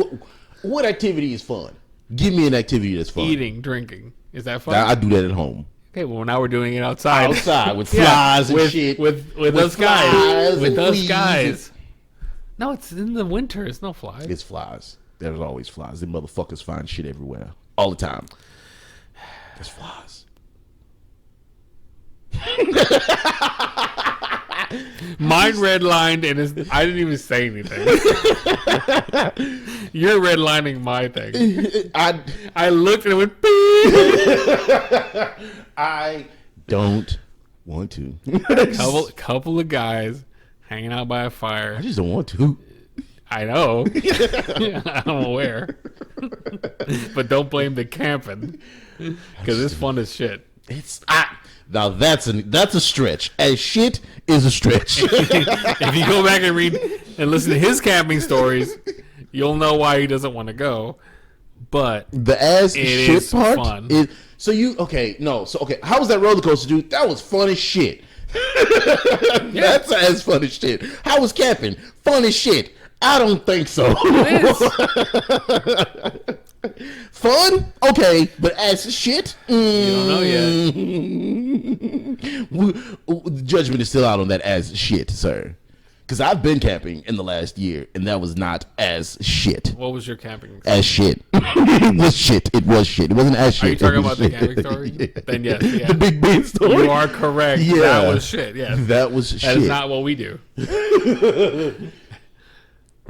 What activity is fun? Give me an activity that's fun. Eating, drinking. Is that fun? I do that at home. Okay, well now we're doing it outside. Outside with Yeah, flies and with, shit. With With us flies guys. With and us fleas. guys. No, it's in the winter. It's no flies. It's flies. There's always flies. Them motherfuckers find shit everywhere, all the time. There's flies. Mine redlined and I didn't even say anything. You're redlining my thing. I looked and it went beep. I don't want to. couple of guys hanging out by a fire. I just don't want to. I know. I'm aware. But don't blame the camping because it's fun as shit. Now that's a stretch. As shit is a stretch. If you go back and read and listen to his camping stories, you'll know why he doesn't want to go. But The ass it shit is part fun. is how was that roller coaster, dude? That was fun as shit. That's as fun as shit. How was camping? Fun as shit. I don't think so. Fun? Okay, but as shit? You don't know yet. The judgment is still out on that as shit, sir. Because I've been camping in the last year, and that was not as shit. What was your camping? As shit. It was shit. It was shit. It wasn't as shit. Are you talking It was about the shit. camping story? Yeah. Then yes, yeah. The Big Ben story? You are correct. Yeah. That was shit. Yes. That was shit. That is not what we do.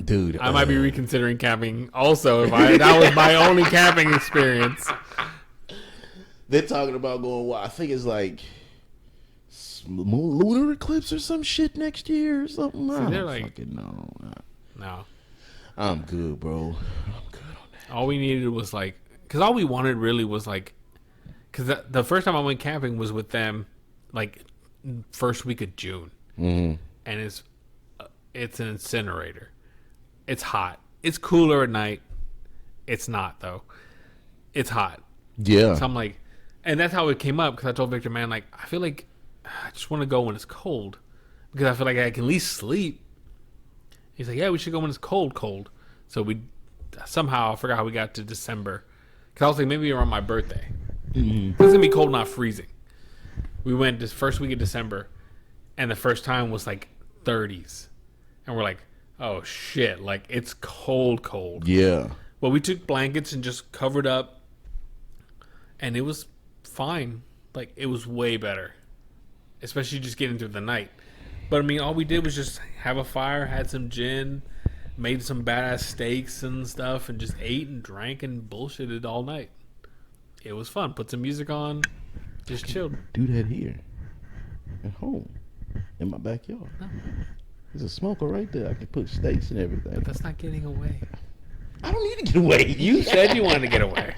Dude. I might be reconsidering camping also if that was my only camping experience. They're talking about going, I think it's like lunar eclipse or some shit next year or something. I they're don't like- fucking know. No. I'm good, bro. I'm good on that. All we needed was like, because all we wanted really was like, because the first time I went camping was with them, like first week of June, and it's an incinerator. It's hot. It's cooler at night. It's not though. It's hot. Yeah. So I'm like, and that's how it came up because I told Victor, man, like I feel like I just want to go when it's cold because I feel like I can at least sleep. He's like, yeah, we should go when it's cold. So we somehow I forgot how we got to December because I was like maybe around my birthday. It's gonna be cold, not freezing. We went this first week of December, and the first time was like 30s, and we're like, oh shit, like it's cold. Yeah. But we took blankets and just covered up, and it was fine. Like it was way better, especially just getting through the night. But I mean, all we did was just have a fire, had some gin, made some badass steaks and stuff, and just ate and drank and bullshitted all night. It was fun. Put some music on, just chilled. Do that here at home in my backyard. No. There's a smoker right there. I can put steaks and everything. But that's not getting away. I don't need to get away. You said you wanted to get away.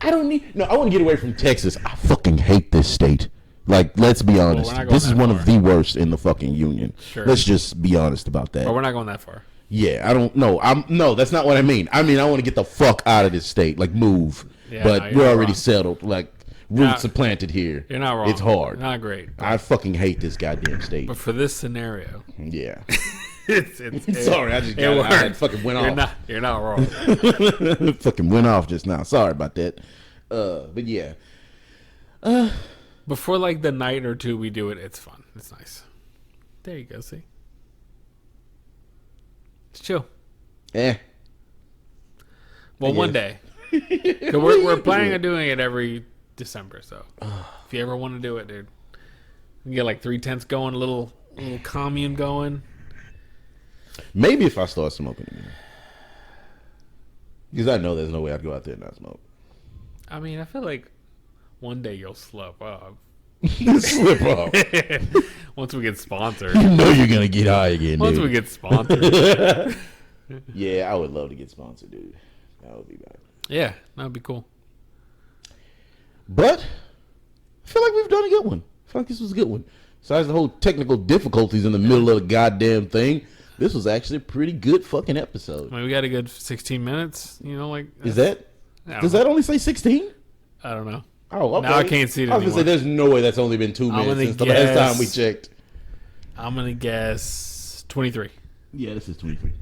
I don't need. No, I want to get away from Texas. I fucking hate this state. Like, let's be honest. we're not going This is that one far. of the worst in the fucking union. Sure. Let's just be honest about that. But we're not going that far. Yeah, I don't know. No, that's not what I mean. I mean, I want to get the fuck out of this state. Like, move. Yeah, but no, you're we're not already wrong. settled. Like, roots are planted here. You're not wrong. It's hard. Not great. I fucking hate this goddamn state. But for this scenario, Yeah. it's Sorry, I just got it. I fucking went off. You're not wrong. Fucking went off just now. Sorry about that. But yeah. But for like the night or two we do it, it's fun. It's nice. There you go. See, it's chill. Eh. Well, one day. 'Cause we're planning on doing it every December. So if you ever want to do it, dude, you can get like 3 tents going, a little commune going. Maybe if I start smoking again. Because I know there's no way I'd go out there and not smoke. I mean, I feel like one day you'll slip up. Slip off. Once we get sponsored. You know you're going to get high again, Once dude. we get sponsored. Yeah, I would love to get sponsored, dude. That would be bad. Yeah, that'd be cool. But I feel like we've done a good one. I feel like this was a good one. Besides the whole technical difficulties in the middle of the goddamn thing, this was actually a pretty good fucking episode. I mean, we got a good 16 minutes. You know, like Is that? Does that only say 16? I don't know. Oh, okay. Now I can't see it I was anymore. gonna say there's no way that's only been 2 minutes gonna since the last guess- time we checked. I'm gonna guess 23. Yeah, this is 23.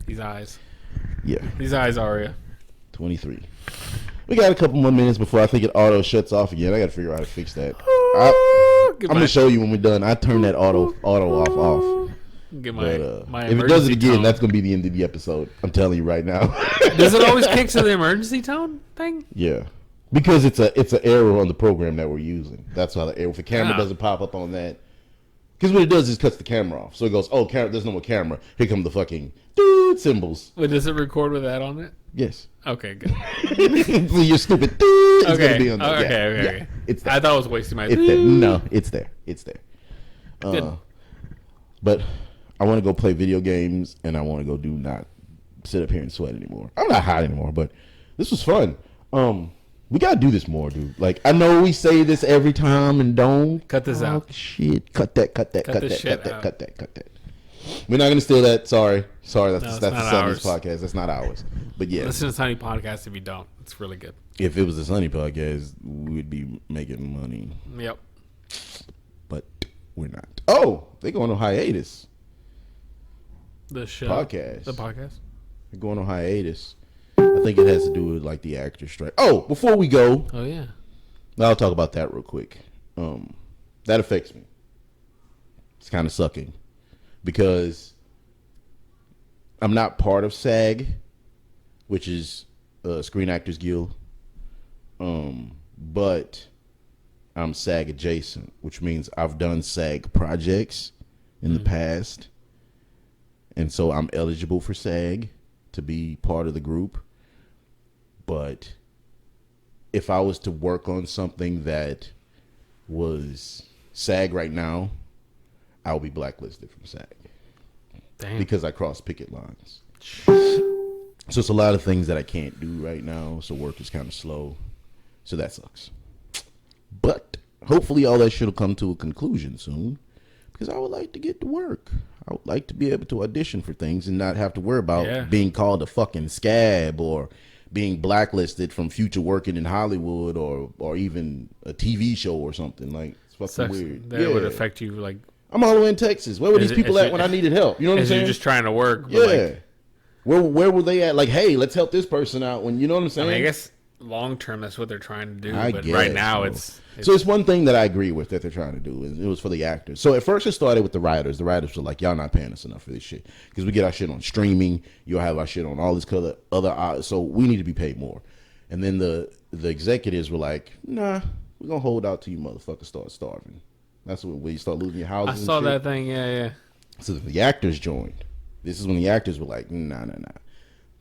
These eyes. Yeah, These eyes, Aria. 23. We got a couple more minutes before I think it auto shuts off again. I got to figure out how to fix that. I'm gonna show you when we're done. I turn that auto off. Get But my if it does it emergency again, tone. that's gonna be the end of the episode. I'm telling you right now. Does it always kick to the emergency tone thing? Yeah, because it's an error on the program that we're using. That's why the error. If the camera Ah. doesn't pop up on that, because what it does is cuts the camera off. So it goes, oh, there's no more camera. Here come the fucking symbols. Wait, does it record with that on it? Yes. Okay, good. So you're stupid. It's Okay. gonna be on there. Okay. Yeah. It's there. I thought I was wasting my. It's there. No, it's there. It's there. Good. But I want to go play video games, and I want to go not sit up here and sweat anymore. I'm not hot anymore, but this was fun. We gotta do this more, dude. Like, I know we say this every time and don't. Cut this out. Shit. Cut that. Cut this shit out. Cut that. We're not gonna steal that. Sorry. That's No, the it's Sunny's not ours. podcast. That's not ours. But yeah, Listen to Sunny Podcast if you don't. It's really good. if it was a Sunny podcast, we'd be making money. Yep. But we're not. Oh, they're going on hiatus. The show. Podcast. The podcast. They're going on hiatus. I think it has to do with like the actor strike. Oh, before we go, Oh yeah. I'll talk about that real quick. That affects me. It's kind of sucking because I'm not part of SAG, which is Screen Actors Guild. But I'm SAG adjacent, which means I've done SAG projects in the past. And so I'm eligible for SAG to be part of the group. But if I was to work on something that was SAG right now, I would be blacklisted from SAG Damn. because I cross picket lines. So it's a lot of things that I can't do right now. So work is kind of slow. So that sucks. But hopefully all that shit will come to a conclusion soon because I would like to get to work. I would like to be able to audition for things and not have to worry about being called a fucking scab or being blacklisted from future working in Hollywood or even a TV show or something. Like, it's fucking Sucks. weird. That would affect you like. I'm all the way in Texas. Where were these people at when I needed help? You know what I'm As saying? you're just trying to work. But Yeah. Like, Where were they at? Like, hey, let's help this person out. When you know what I'm I saying? mean, I guess long term that's what they're trying to do. I But guess, right now so. it's So it's one thing that I agree with that they're trying to do. It was for the actors. So at first it started with the writers. The writers were like, y'all not paying us enough for this shit. Because we get our shit on streaming. You'll have our shit on all this other so we need to be paid more. And then the executives were like, nah, we're going to hold out till you motherfuckers start starving. That's when you start losing your houses I and saw shit. that thing. Yeah. So the actors joined. This is when the actors were like, nah.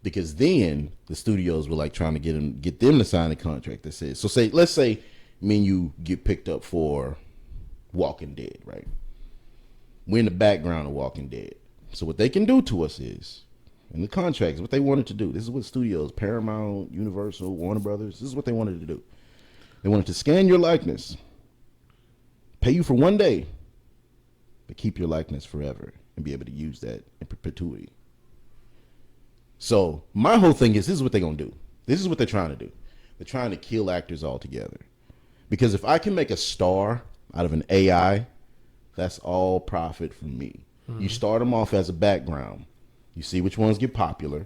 Because then the studios were like trying to get them to sign a contract that says, let's say me and you get picked up for Walking Dead, right? We're in the background of Walking Dead. So what they can do to us is, in the contracts, what they wanted to do, this is what studios, Paramount, Universal, Warner Brothers, this is what they wanted to do. They wanted to scan your likeness, pay you for 1 day, but keep your likeness forever and be able to use that in perpetuity. So my whole thing is, this is what they're going to do. This is what they're trying to do. They're trying to kill actors altogether. Because if I can make a star out of an AI, that's all profit for me. You start them off as a background. You see which ones get popular.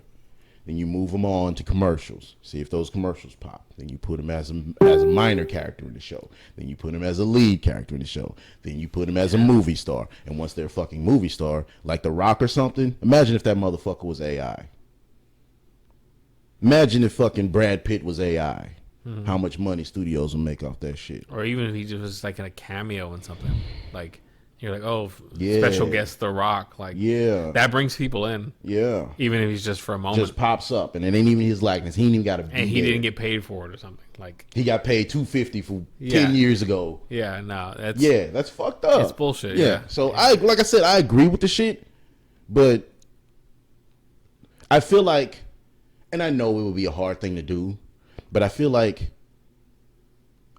Then you move them on to commercials. See if those commercials pop. Then you put them as a minor character in the show. Then you put them as a lead character in the show. Then you put them as a movie star. And once they're a fucking movie star, like The Rock or something, imagine if that motherfucker was AI. Imagine if fucking Brad Pitt was AI. How much money studios will make off that shit. Or even if he just was like in a cameo in something. Like, you're like, oh, Yeah. special guest The Rock. Like, Yeah. that brings people in. Yeah. Even if he's just for a moment. Just pops up, and it ain't even his likeness. He ain't even got to be and he there. didn't get paid for it or something. Like, He got paid $250 for Yeah. 10 years ago. yeah, no, that's Yeah, that's fucked up. it's bullshit. Yeah. Yeah. So like I said, I agree with the shit, but I feel like, and I know it would be a hard thing to do, but I feel like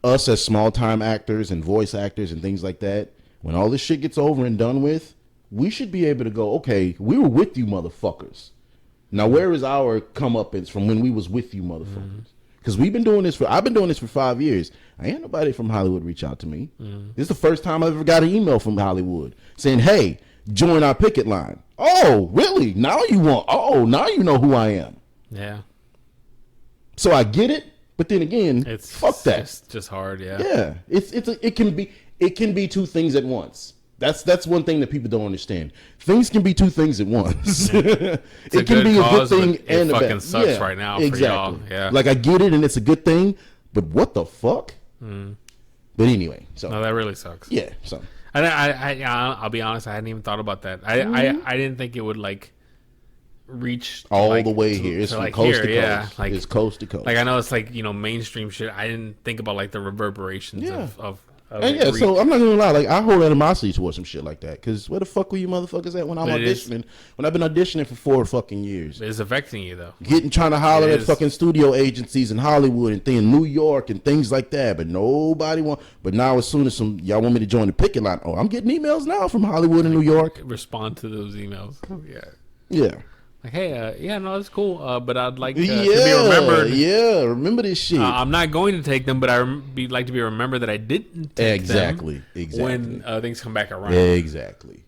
us as small time actors and voice actors and things like that, when all this shit gets over and done with, we should be able to go, okay, we were with you motherfuckers. Now where is our comeuppance from when we was with you motherfuckers? Because I've been doing this for 5 years. I ain't nobody from Hollywood reach out to me. This is the first time I've ever got an email from Hollywood saying, hey, join our picket line. Oh, really? Now you know who I am. Yeah. So I get it, but then again, It's fuck that. It's just hard. Yeah. Yeah, it can be two things at once. That's one thing that people don't understand. Things can be two things at once. it a can good be a good cause, thing but it and a bad. fucking sucks right now for exactly. y'all. Yeah. Like I get it and it's a good thing, but what the fuck? But anyway, so No, that really sucks. yeah, so I'll be honest. I hadn't even thought about that. I didn't think it would like reach all like, the way to- here. It's to, from like, coast to here, coast. Yeah, like It's coast to coast. Like I know it's like mainstream shit. I didn't think about like the reverberations Yeah. of And it yeah, reach. so I'm not gonna lie. Like I hold animosity towards some shit like that. Because where the fuck were you motherfuckers at when I'm But it is- auditioning? When I've been auditioning for 4 fucking years, It's affecting you though. trying to holler It at is. fucking studio agencies in Hollywood and in New York and things like that. But nobody want. But now as soon as y'all want me to join the picket line, oh, I'm getting emails now from Hollywood and New York. Respond to those emails. Yeah. Yeah. Like, hey, yeah, no, that's cool. But I'd like to be Yeah. remembered. Yeah. Remember this shit. I'm not going to take them, but I'd like to be remembered that I didn't take Exactly. them Exactly. when things come back around. Exactly.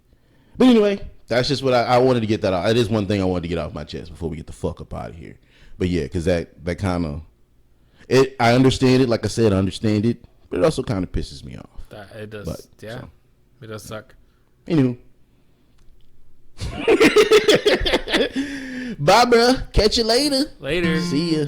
But anyway, that's just what I wanted to get that out. That is one thing I wanted to get off my chest before we get the fuck up out of here. But yeah, because that kind of I understand it. Like I said, I understand it, but it also kind of pisses me off. It does. But, Yeah, so. it does suck. Anywho. Bye, bruh. Catch you later. Later. See ya.